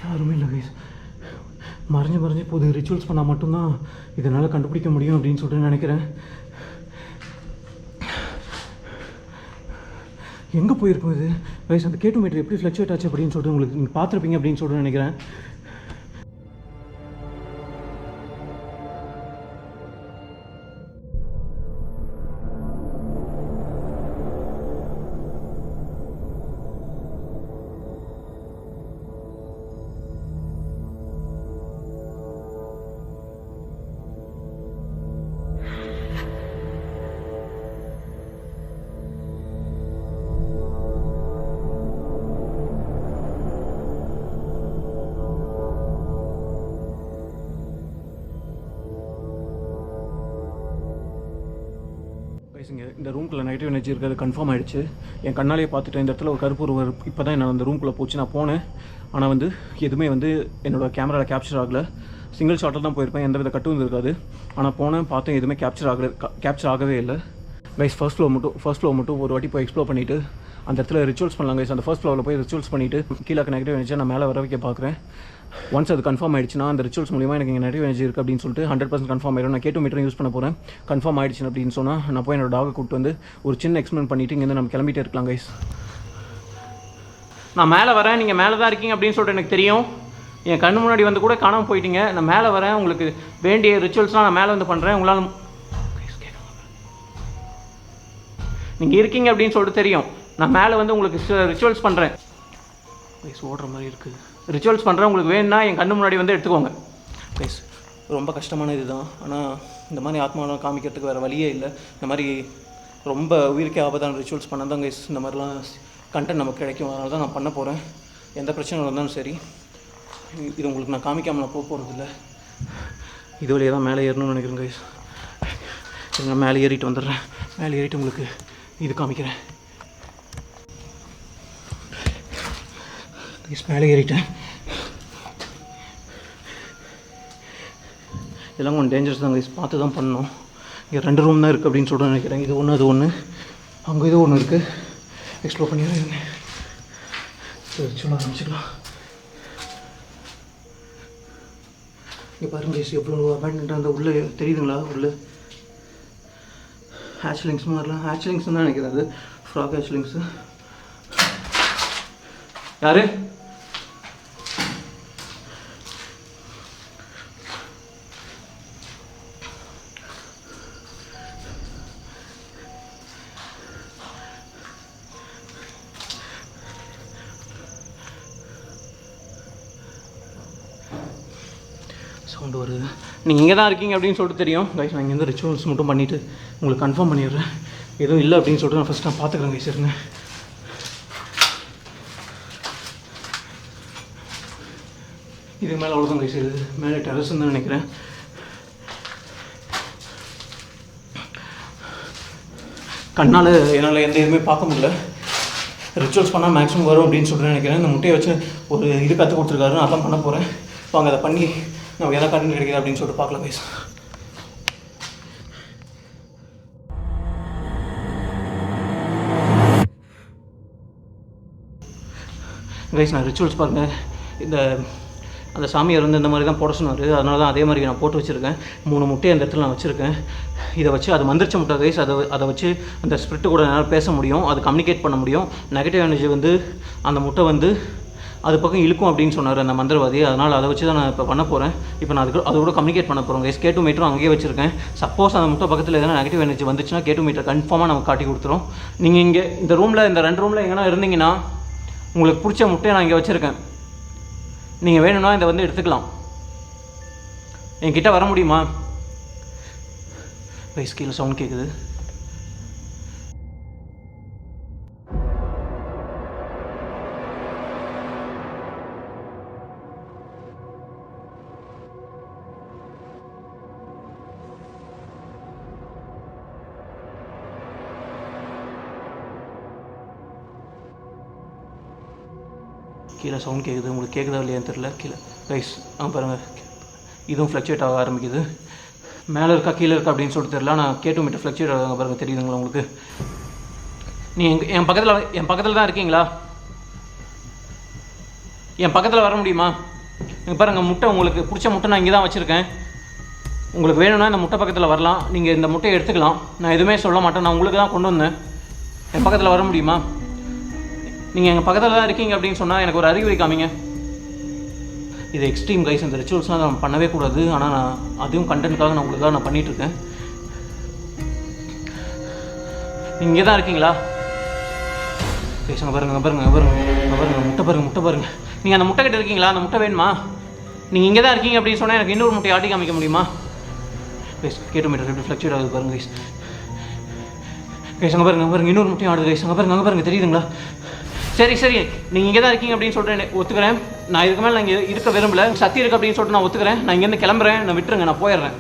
யாருமே இல்லை கைஸ். மறைஞ்சு போகுது. ரிச்சுவல்ஸ் பண்ணால் மட்டும்தான் இதனால் கண்டுபிடிக்க முடியும் அப்படின்னு சொல்லிட்டு நினைக்கிறேன். எங்கே போயிருக்கும் இது கைஸ்? அந்த கேட்டு மீட்டர் எப்படி ஃப்ளக்சுவேட் ஆச்சு அப்படின்னு சொல்லிட்டு உங்களுக்கு நீங்கள் பார்த்துருப்பீங்க அப்படின்னு சொல்லிட்டு நினைக்கிறேன். இந்த ரூம்குள்ளே நெகட்டிவ் எனர்ஜி இருக்கிறது கன்ஃபார்ம் ஆகிடுச்சு. என் கண்ணாலேயே பார்த்துட்டேன். இந்த இடத்துல ஒரு கருப்பு ஒரு இப்போ தான் நான் அந்த ரூம்குள்ளே போச்சு. நான் போனேன், ஆனால் வந்து எதுவுமே வந்து என்னோடய கேமராவில் கேப்சர் ஆகலை. சிங்கிள் ஷாட்டில் தான் போயிருப்பேன். எந்த வித கட்டும் இருக்காது. ஆனால் போனேன், பார்த்தேன், எதுவுமே கேப்சர் ஆகவே இல்லை கைஸ். ஃபர்ஸ்ட் ஃப்ளோர் மட்டும் ஒரு வாட்டி போய் எக்ஸ்ப்ளோர் பண்ணிவிட்டு அந்த இடத்துல ரிச்சுவல்ஸ் பண்ணலாம் கைஸ். அந்த ஃபர்ஸ்ட் ஃப்ளோரில் போய் ரிச்சுவல்ஸ் பண்ணிவிட்டு கீழே நெகட்டிவ் எனர்ஜி நான் மேலே வர வைக்க பார்க்குறேன். ஒன்ஸ் அது கன்ஃபார்ம் ஆகிடுச்சுன்னா அந்த ரிச்சுவல்ஸ் மூலிமா எனக்கு இங்கே நெகட்டிவ் எனர்ஜி இருக்குது அப்படின்னு சொல்லிட்டு 100% கன்ஃபார்ம் ஆகிடும். நான் கேட்டு மீட்டரும் யூஸ் பண்ண போகிறேன். கன்ஃபார்ம் ஆகிடுச்சு அப்படின்னு சொன்னால் நான் போய் என்னோட டாகை கூப்பிட்டு வந்து ஒரு சின்ன எக்ஸ்பிளைன் பண்ணிவிட்டு இங்கேருந்து நம்ம கிளம்பிட்டே இருக்கலாம் கைஸ். நான் மேலே வரேன், நீங்கள் மேலே தான் இருக்கீங்க அப்படின்னு சொல்லிட்டு எனக்கு தெரியும். என் கண்ணு முன்னாடி வந்து கூட காணாமல் போயிட்டீங்க. நான் மேலே வரேன், உங்களுக்கு வேண்டிய ரிச்சுவல்ஸ்லாம் நான் மேலே வந்து பண்ணுறேன். உங்களால் நீங்கள் இருக்கீங்க அப்படின்னு சொல்லிட்டு தெரியும். நான் மேலே வந்து உங்களுக்கு ரிச்சுவல்ஸ் பண்ணுறேன் கைஸ். ஓடுற மாதிரி இருக்குது. ரிச்சுவல்ஸ் பண்ணுறேன். உங்களுக்கு வேணும்னா என் கண்ணு முன்னாடி வந்து எடுத்துக்கோங்க கைஸ். ரொம்ப கஷ்டமான இது தான். ஆனால் இந்த மாதிரி ஆத்மாவெலாம் காமிக்கிறதுக்கு வேறு வழியே இல்லை. இந்த மாதிரி ரொம்ப உயிருக்கே ஆபத்தான ரிச்சுவல்ஸ் பண்ணால் தான் கைஸ் இந்த மாதிரிலாம் கண்டென்ட் நமக்கு கிடைக்கும். அதனால தான் நான் பண்ண போகிறேன். எந்த பிரச்சனை இருந்தாலும் சரி, இது உங்களுக்கு நான் காமிக்காமல் நான் போக போகிறதில்ல. இது வழியாக தான் மேலே ஏறணும்னு நினைக்கிறேன் கைஸ். நான் மேலே ஏறிட்டு வந்துடுறேன். மேலே ஏறிட்டு உங்களுக்கு இது காமிக்கிறேன் கைஸ். மேலே ஏறிட்டேன். இதெல்லாம் கொஞ்சம் டேஞ்சரஸ் தான் கைஸ். பார்த்து தான் பண்ணணும். இங்கே 2 ரூம் தான் இருக்குது அப்படின்னு சொல்லிட்டு நினைக்கிறேன். இது ஒன்று, அது ஒன்று, அங்கே இது ஒன்று இருக்குது. எக்ஸ்ப்ளோர் பண்ணிடுறேன். சொல்ல ஆரம்பிச்சிக்கலாம். இங்கே பாருங்க கைஸ், எவ்வளோ அபார்ட்மெண்ட் அந்த உள்ளே தெரியுதுங்களா? உள்ளே ஹேச்லிங்ஸ் மாதிரிலாம் ஹேச்லிங்ஸ் தான் நினைக்கிறேன். அது ஃப்ராக் ஹேச்லிங்ஸு. யார்? சவுண்டு வருது. நீங்கள் இங்கே தான் இருக்கீங்க அப்படின்னு சொல்லிட்டு தெரியும் கைஸ். நான் இங்கேருந்து ரிச்சுவல்ஸ் மட்டும் பண்ணிவிட்டு உங்களுக்கு கன்ஃபார்ம் பண்ணிடுறேன். எதுவும் இல்லை அப்படின்னு சொல்லிட்டு நான் ஃபஸ்ட் நான் பார்த்துக்குறேன் கைஸ். இருங்க. இது மேலே அவ்வளோதான் கைஸ். இது மேலே டெரஸ்ன்னு தான் நினைக்கிறேன். கண்ணால் என்னால் எந்த இதுவுமே பார்க்க முடியல. ரிச்சுவல்ஸ் பண்ணால் மேக்ஸிமம் வரும் அப்படின்னு சொல்லிட்டு நினைக்கிறேன். இந்த முட்டையை வச்சு ஒரு இது கற்றுக் கொடுத்துருக்காரு. நான் அதான் பண்ண போகிறேன். வாங்க அதை பண்ணி நம்ம எதாவது கண்டு கிடைக்குது அப்படின்னு சொல்லிட்டு பார்க்கலாம் கைஸ். கைஸ் நான் ரிச்சுவல்ஸ் பாருங்கள். அந்த சாமியார் வந்து இந்த மாதிரி தான் போட சொன்னார். அதனால தான் அதே மாதிரி நான் போட்டு வச்சுருக்கேன். 3 முட்டையை அந்த இடத்துல நான் வச்சுருக்கேன். இதை வச்சு அது மந்திரிச்ச முட்டை கைஸ். அதை வச்சு அந்த ஸ்பிரிட்டு கூட என்னால் பேச முடியும். அது கம்யூனிகேட் பண்ண முடியும். நெகட்டிவ் எனர்ஜி வந்து அந்த முட்டை வந்து அது பக்கம் இழுக்கும் அப்படின்னு சொன்னார் அந்த மந்திரவாதி. அதனால் அதை வச்சு தான் நான் இப்போ பண்ண போகிறேன். இப்போ நான் அது கூட கம்யூனிகேட் பண்ண போகிறோம் கைஸ். K2 மீட்டரும் அங்கேயே வச்சுருக்கேன். சப்போஸ் அந்த முட்டை பக்கத்தில் எதனா நெகட்டிவ் எனர்ஜி வந்துச்சுன்னா K2 மீட்டர் கன்ஃபார்மாக நமக்கு காட்டி கொடுத்துரும். நீங்கள் இங்கே இந்த ரூமில் இந்த 2 ரூமில் எங்கன்னா இருந்தீங்கன்னா உங்களுக்கு பிடிச்ச முட்டையை நான் இங்கே வச்சுருக்கேன். நீங்கள் வேணும்னா இதை வந்து எடுத்துக்கலாம். என்கிட்ட வர முடியுமா கைஸ்? கீழே சவுண்ட் கேட்குது. கீழே சவுண்ட் கேட்குது. உங்களுக்கு கேட்குதா இல்லையான்னு தெரியல. கீழே கைஸ் பாருங்கள், இதுவும் ஃப்ளக்சுவேட் ஆக ஆரம்பிக்குது. மேலே இருக்கா கீழே இருக்கா அப்படின்னு சொல்லிட்டு தெரியல. நான் K2 மீட்டர் ஃப்ளக்சுவேட் ஆக பாருங்கள், தெரியுதுங்களா உங்களுக்கு? நீங்கள் என் பக்கத்தில் தான் இருக்கீங்களா? என் பக்கத்தில் வர முடியுமா? நீங்கள் பாருங்கள், முட்டை உங்களுக்கு பிடிச்ச முட்டை நான் இங்கே தான் வச்சுருக்கேன். உங்களுக்கு வேணும்னா இந்த முட்டை பக்கத்தில் வரலாம். நீங்கள் இந்த முட்டையை எடுத்துக்கலாம். நான் எதுவுமே சொல்ல மாட்டேன். நான் உங்களுக்கு தான் கொண்டு வந்தேன். என் பக்கத்தில் வர முடியுமா? நீங்கள் எங்கள் பக்கத்தில் தான் இருக்கீங்க அப்படின்னு சொன்னால் எனக்கு ஒரு அறிகுறி காமிங்க. இது எக்ஸ்ட்ரீம் கைஸ். இந்த ரிச்சுவல்ஸ்லாம் நான் பண்ணவே கூடாது. ஆனால் நான் அதுவும் கண்டென்ட்காக நான் உங்களுக்காக நான் பண்ணிகிட்ருக்கேன். நீங்கள் இங்கே தான் இருக்கீங்களா? பேசுங்க. பாருங்க முட்டை பாருங்க. நீங்கள் அந்த முட்டை கிட்ட இருக்கீங்களா? அந்த முட்டை வேணுமா? நீங்கள் இங்கே தான் இருக்கீங்க அப்படின்னு சொன்னால் எனக்கு இன்னொரு முட்டையை ஆட்டி காமிக்க முடியுமா? K2 மீட்டர் எப்படி ஃப்ளக்சுவேட் ஆகுது பாருங்க கைஸ். அங்கே பாருங்க இன்னொரு முட்டையும் ஆடுது கைஸ். அங்கே பாருங்க தெரியுதுங்களா? சரி நீங்கள் இங்கே தான் இருக்கீங்க அப்படின்னு சொல்லிட்டு ஒத்துக்கிறேன். நான் இதுக்கு மேலே நான் இங்கே இருக்க விரும்பல. சக்தி இருக்குது அப்படின்னு சொல்லிட்டு நான் ஒத்துக்கிறேன். நான் இங்கேருந்து கிளம்புறேன். நான் விட்டுருங்க, நான் போயிடுறேன்.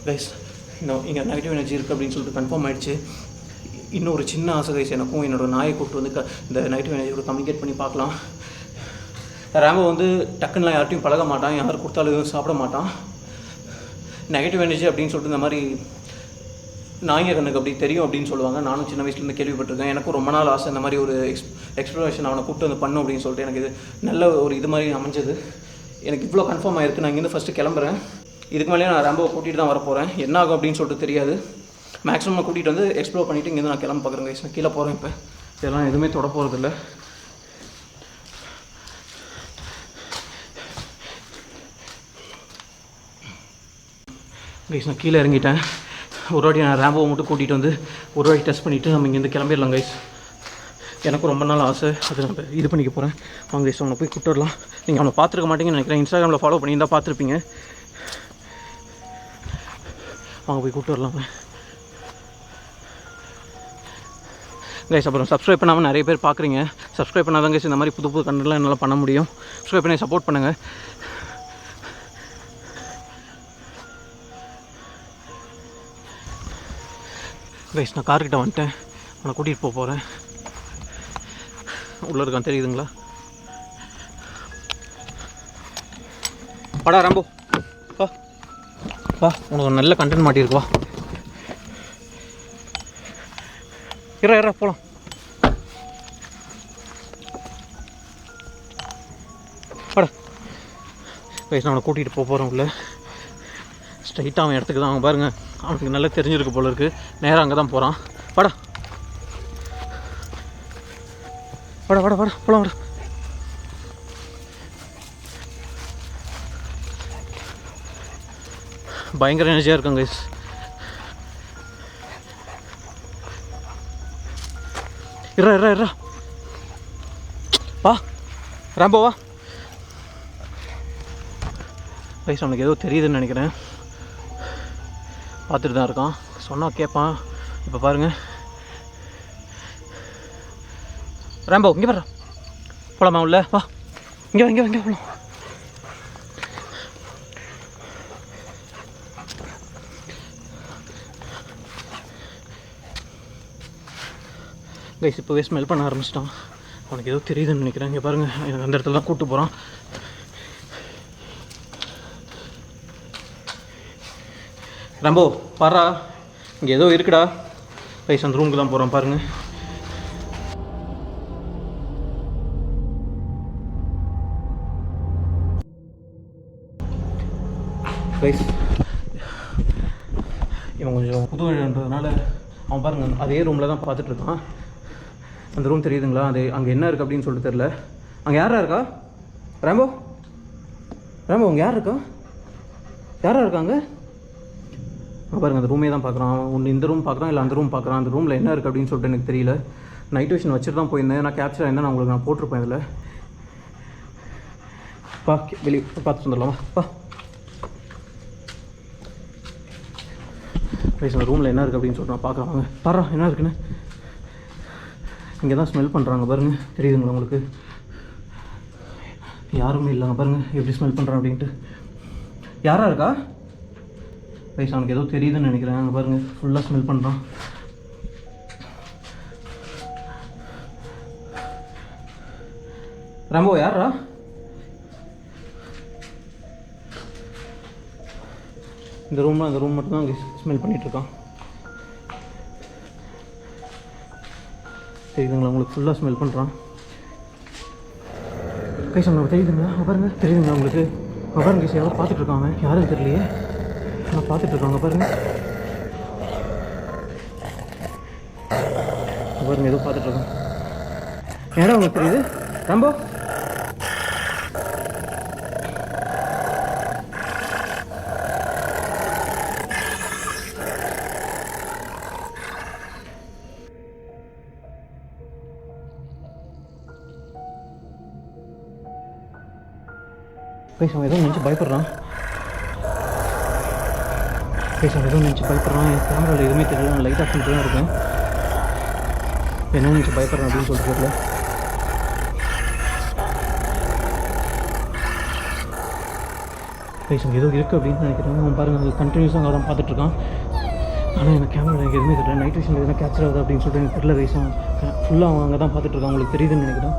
கைஸ், இன்னும் இங்கே நெகட்டிவ் எனர்ஜி இருக்குது அப்படின்னு சொல்லிட்டு கன்ஃபார்ம் ஆகிடுச்சு. இன்னும் ஒரு சின்ன ஆசை கைஸ், எனக்கும் என்னோடய நாயை கூப்பிட்டு வந்து இந்த நெகட்டிவ் எனர்ஜியோட கம்யூனிகேட் பண்ணி பார்க்கலாம். ரேம்போ வந்து டக்குன்னுலாம் யார்ட்டையும் பழக மாட்டான். யார் கொடுத்தாலும் எதுவும் சாப்பிட மாட்டான். நெகட்டிவ் எனர்ஜி அப்படின்னு சொல்லிட்டு இந்த மாதிரி நாய்ங்க கண்ணுக்கு அப்படி தெரியும் அப்படின்னு சொல்லுவாங்க. நானும் சின்ன வயசுலேருந்து கேள்விப்பட்டிருக்கேன். எனக்கும் ரொம்ப நாள் ஆசை இந்த மாதிரி ஒரு எக்ஸ்ப்ளோரேஷன் அவனை கூப்பிட்டு வந்து பண்ணும் அப்படின்னு சொல்லிட்டு. எனக்கு இது நல்ல ஒரு இது மாதிரி அமைஞ்சது. எனக்கு இவ்வளோ கன்ஃபார்ம் ஆகிருக்கு. நான் இங்கேருந்து ஃபஸ்ட்டு கிளம்புறேன். இதுக்கு மேலே நான் ரேம்போவை கூட்டிகிட்டு தான் வரப்போகிறேன். என்ன ஆகும் அப்படின்னு சொல்லிட்டு தெரியாது. மேக்ஸிமம் கூட்டிகிட்டு வந்து எக்ஸ்ப்ளோர் பண்ணிவிட்டு இங்கேருந்து நான் கிளம்ப பார்க்குறேன் கைஸ். நான் கீழே போகிறேன். இப்போ இதெல்லாம் எதுவுமே தொட போகிறதில்ல. கைஸ் நான் கீழே இறங்கிட்டேன். ஒரு வாட்டி நான் ரேம்போவை மட்டும் கூட்டிகிட்டு வந்து ஒரு வாட்டி டெஸ்ட் பண்ணிவிட்டு நம்ம இங்கேருந்து கிளம்பிடலாம் கைஸ். எனக்கும் ரொம்ப நாள் ஆசை. அது நம்ம இது பண்ணிக்க போகிறேன். அவங்க கைஸ் அவனை போய் கூப்பிட்டு வரலாம். நீங்கள் அவனை பார்த்துருக்க மாட்டீங்கன்னு நினைக்கிறேன். இன்ஸ்டாகிராமில் ஃபாலோ பண்ணியிருந்தால் பார்த்துருப்பீங்க. வாங்க போய் கூப்பிட்டு வரலாங்க கைஸ். அப்புறம் சப்ஸ்கிரைப் பண்ணாமல் நிறைய பேர் பார்க்குறீங்க. சப்ஸ்கிரைப் பண்ணாதான் கைஸ் இந்த மாதிரி புது கண்டென்ட்லாம் என்னால் பண்ண முடியும். சப்ஸ்கிரைப் பண்ணி சப்போர்ட் பண்ணுங்கள். கைஸ் நான் கார்கிட்ட வந்துட்டேன். அவனை கூட்டிகிட்டு போகிறேன். உள்ளே இருக்கான், தெரியுதுங்களா? வாடா ரேம்போ, வா உனக்கு ஒரு நல்ல கண்டென்ட் மாட்டியிருக்குவா. இறா போகலாம். வாடா கைஸ், நான் அவனை கூட்டிகிட்டு போகிறேன் உள்ள. ஸ்ட்ரைட்டாக அவன் இடத்துக்கு தான். அவன் பாருங்கள், அவனுக்கு நல்லா தெரிஞ்சிருக்கு போல இருக்குது. நேராக அங்கே தான் போகிறான். வாடா போகலாம். பயங்கர எனர்ஜியாக இருக்காங்க கைஸ். இறா வா ரேம்போ வா கைஸ். அவனுக்கு ஏதோ தெரியுதுன்னு நினைக்கிறேன். பார்த்துட்டு தான் இருக்கான். சொன்னால் கேட்பான். இப்போ பாருங்கள் ரேம்போ, இங்கே வர்றா. போலாமா உள்ள வா, இங்கே போலாம். கைஸ் இப்போவே ஸ்மெல் பண்ண ஆரம்பிச்சிட்டான். அவனுக்கு ஏதோ தெரியுதுன்னு நினைக்கிறேன். இங்கே பாருங்கள், எனக்கு அந்த இடத்துல தான் கூப்பிட்டு போகிறான். ரம்போ பாரா, இங்கே ஏதோ இருக்குடா. கைஸ் அந்த ரூமுக்கு தான் போகிறோம் பாருங்கள். கைஸ் இவன் கொஞ்சம் புதுன்றதுனால அவன் பாருங்கள் அதே ரூமில் தான் பார்த்துட்ருக்கான். அந்த ரூம் தெரியுதுங்களா? அது அங்கே என்ன இருக்குது அப்படின்னு சொல்லிட்டு தெரில. அங்கே யாரா இருக்கா? ரேம்போ அங்கே யார் இருக்கா? யாரா இருக்காங்க? பாருங்கள் அந்த ரூமே தான் பார்க்குறான். ஒன்று இந்த ரூம் பார்க்குறான், இல்லை அந்த ரூம் பார்க்குறான். அந்த ரூமில் என்ன இருக்குது அப்படின்னு சொல்லிட்டு எனக்கு தெரியல. நைட் விஷன் வச்சுட்டு தான் போயிருந்தேன். நான் கேப்சர் ஆயிருந்தேன், நான் உங்களுக்கு போட்டிருப்பேன் இதில். பா வெளியே பார்த்துட்டு வந்துடலாமா? பா ப்ளீஸ் அந்த ரூமில் என்ன இருக்குது அப்படின்னு சொல்லிட்டு நான் பார்க்குறாங்க. பாரா என்ன இருக்குன்னு இங்கே தான் ஸ்மெல் பண்ணுறாங்க பாருங்கள். தெரியுதுங்களா உங்களுக்கு? யாருமே இல்லைங்க பாருங்கள் எப்படி ஸ்மெல் பண்ணுறான் அப்படின்ட்டு. யாரா இருக்கா? ப்ளீஸ் அவனுக்கு ஏதோ தெரியுதுன்னு நினைக்கிறேன். அங்கே பாருங்கள் ஃபுல்லாக ஸ்மெல் பண்ணுறான். ரம்போ யாரா? இந்த ரூம் மட்டும் தான் அங்கே ஸ்மெல் பண்ணிகிட்ருக்கான். தெரியுதுங்களா உங்களுக்கு? ஃபுல்லாக ஸ்மெல் பண்ணுறான். கைஸ் உங்களுக்கு தெரியுதுங்களா? பாருங்கள் தெரியுதுங்களா உங்களுக்கு? பாருங்க கைஸ் யாரும் பார்த்துட்ருக்காங்க. யாரும் தெரியலையே, ஆனால் பார்த்துட்ருக்காங்க பாருங்கள். பாருங்கள் எதுவும் பார்த்துட்ருக்காங்க. ஏன்னா உங்களுக்கு தெரியுது ரொம்ப கைஸ் அவன் எதுவும் நினச்சி பயப்படுறான். என் கேமராவில் எதுவுமே தெரியல. நான் லைட் ஆஃப் பண்ணிட்டு தான் இருக்கேன். என்ன நினச்சி பயப்படுறான் அப்படின்னு சொல்லிட்டு தெரியல. கைஸ் அங்கே ஏதோ இருக்குது அப்படின்னு நினைக்கிறேன். அவன் பாருங்கள் அது கண்டினியூஸாக அங்கே தான் பார்த்துட்ருக்கான். ஆனால் எனக்கு கேமரா எனக்கு எதுவுமே தெரியல. நைட் விஷன் எதுனா கேப்சர் ஆகுது அப்படின்னு சொல்லிட்டு எனக்கு தெரியல. கைஸ் ஃபுல்லாக அவன் அங்கே தான் பார்த்துட்ருக்கான். உங்களுக்கு தெரியுதுன்னு நினைக்கிறேன்.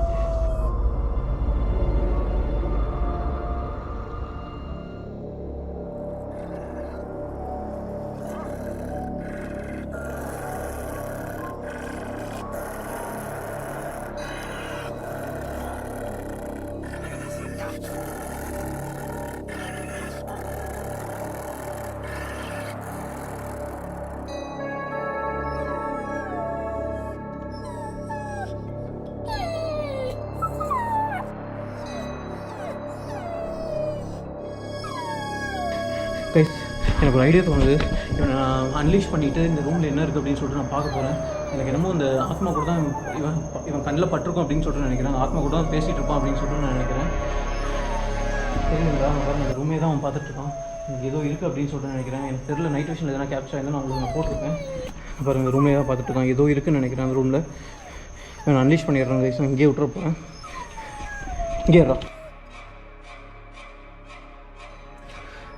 கைஸ் எனக்கு ஒரு ஐடியா தோணுது. இவனை நான் அன்லீஷ் பண்ணிவிட்டு இந்த ரூமில் என்ன இருக்குது அப்படின்னு சொல்லிட்டு நான் பார்க்க போகிறேன். எனக்கு என்னமோ இந்த ஆத்மா கூட தான் இவன் கண்ணில் பட்டிருக்கும் அப்படின்னு சொல்லிட்டு நினைக்கிறேன். ஆத்மா கூட தான் பேசிகிட்டு இருப்பான் அப்படின்னு சொல்லிட்டு நான் நினைக்கிறேன். தெரியுங்களா? அவன் பாருங்கள் இந்த ரூமே தான் அவன் பார்த்துட்ருக்கான். எனக்கு ஏதோ இருக்குது அப்படின்னு சொல்லிட்டு நினைக்கிறேன். எனக்கு தெரியல நைட் விஷனில் எதனா கேப்சர் ஆகிருந்தால் நான் உங்களுக்கு போட்டிருப்பேன். பாருங்கள் ரூமே தான் பார்த்துட்ருக்கான். ஏதோ இருக்குதுன்னு நினைக்கிறேன் அந்த ரூமில். நான் அன்லீஷ் பண்ணிடுறேன் கைஸ். நான் இங்கேயே விட்டுறப்பேன். இங்கே ஏறா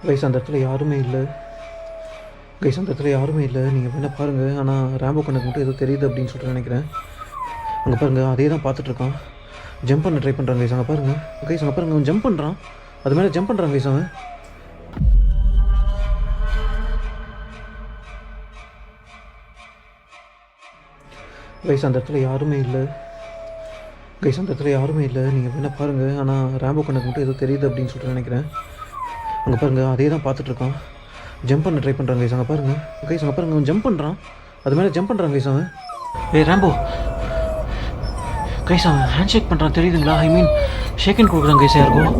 கைஸ். அந்த இடத்துல யாருமே இல்லை. நீங்கள் வேணால் பாருங்கள். ஆனால் ரேம்போ கண்ணுக்கு மட்டும் ஏதோ தெரியுது அப்படின்னு சொல்லிட்டு நினைக்கிறேன். அங்கே பாருங்கள் அதே தான் பார்த்துட்ருக்கான். ஜம்ப் பண்ண ட்ரை பண்ணுறான் கைஸ். அங்கே பாருங்கள் கைஸ், அங்கே பாருங்கள் அவன் ஜம்ப் பண்ணுறான். அது மேலே ஜம்ப் பண்ணுறான் கைஸ் அவன். கைஸ் அந்த இடத்துல யாருமே இல்லை. நீங்கள் வேணால் பாருங்கள். ஆனால் ரேம்போ கண்ணுக்கு மட்டும் ஏதோ தெரியுது அப்படின்னு சொல்லிட்டு நினைக்கிறேன். அங்கே பாருங்கள் அதே தான் பார்த்துட்ருக்கான். ஜம்ப் பண்ண ட்ரை பண்ணுறான் கைஸ். அங்கே பாருங்கள் கைஸ், அங்கே பாருங்கள் அவன் ஜம்ப் பண்ணுறான். அது மேலே ஜம்ப் பண்ணுறான் கைஸ் அவன். ரேம்போ கைஸ் அவன் ஹேண்ட் ஷேக் பண்ணுறான் தெரியுதுங்களா? ஐ மீன் ஷேக் ஹேண்ட் கொடுக்குறான் கைஸ். யாருக்கும்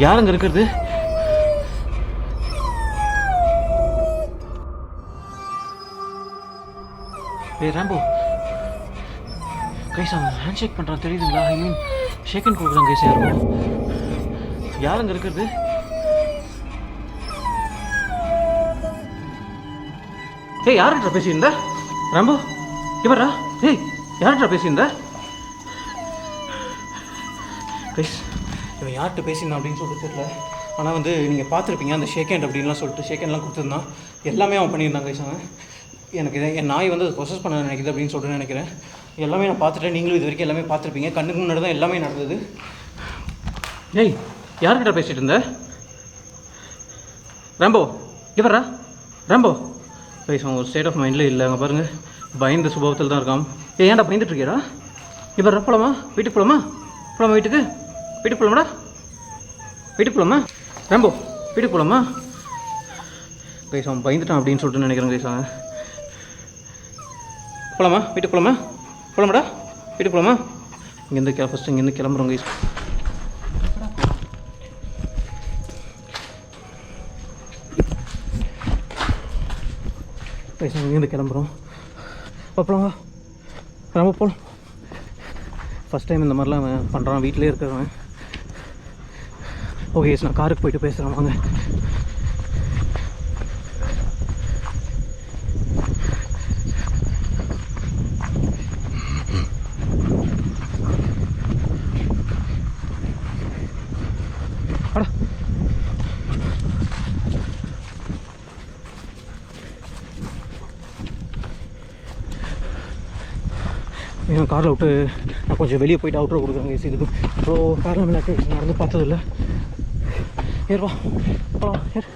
யார் அங்கே இருக்கிறது? ரேம்போ கைஸ் அவன் ஹேண்ட் ஷேக் பண்ணுறான் தெரியுதுங்களா? ஐ மீன் ஷேக் ஹேண்ட் கொடுக்குறான் கைஸ். யாருக்கும் யார் அங்கே இருக்கிறது? யார்கிட்ட பேசியிருந்த ரம்போ? இவரா? யார்கிட்ட பேசியிருந்த? கைஸ் இவன் யார்கிட்ட பேசியிருந்தான் அப்படின்னு சொல்லிட்டு தெரியல. ஆனால் வந்து நீங்கள் பார்த்துருப்பீங்க அந்த ஷேக் ஹேண்ட் அப்படின்லாம் சொல்லிட்டு ஷேக் ஹேண்ட்லாம் கொடுத்துருந்தான். எல்லாமே அவன் பண்ணியிருந்தான் கைஸ். அவன் எனக்கு என் நாய் வந்து அது ப்ரொசஸ் பண்ண நினைக்குது அப்படின்னு சொல்லிட்டு நினைக்கிறேன். எல்லாமே நான் பார்த்துட்டேன். நீங்களும் இது வரைக்கும் எல்லாமே பார்த்துருப்பீங்க. கண்ணுக்கு முன்னாடி தான் எல்லாமே நடந்தது. ஏய் யார்கிட்ட பேசிகிட்டு இருந்த? ரேம்போ இவரா? ரேம்போ கைஸ் அவன் ஒரு ஸ்டேட் ஆஃப் மைண்டில் இல்லை. அங்கே பாருங்கள் பயந்த சுபாவத்தில் தான் இருக்கான். ஏன்டா பயந்துட்டு இருக்கியாடா? இவரா? போலாமா வீட்டுக்கு? போலாமா வீட்டுக்கு? வீட்டுக்கு போலாமாடா? வீட்டுக்கு போலாமா? ரேம்போ வீட்டுக்கு போலாமா? கைஸ் அவன் பயந்துட்டான் அப்படின்னு சொல்லிட்டு நினைக்கிறேன் கைஸ். அவன் போலாமா வீட்டுக்கு? போலாமாடா வீட்டுக்கு? போலாமா? இங்கேருந்து ஃபஸ்ட்டு இங்கேருந்து கிளம்புறோம் கைஸ். கைஸ் இங்கேருந்து கிளம்புறோம். போகலாமா? ரொம்ப போகலாம். ஃபஸ்ட் டைம் இந்த மாதிரிலாம் அவன் பண்ணுறான். வீட்டிலே இருக்கிறவன். ஓகே நான் காருக்கு போயிட்டு பேசுகிறேன் வாங்க. என் காரில் விட்டு நான் கொஞ்சம் வெளியே போயிட்டு அவுட்ரு கொடுக்குறேங்க கேஸ். இதுக்கு அப்புறம் காரில் நடந்து பார்த்ததில்ல. ஏறுவா போகலாம் ஏறு.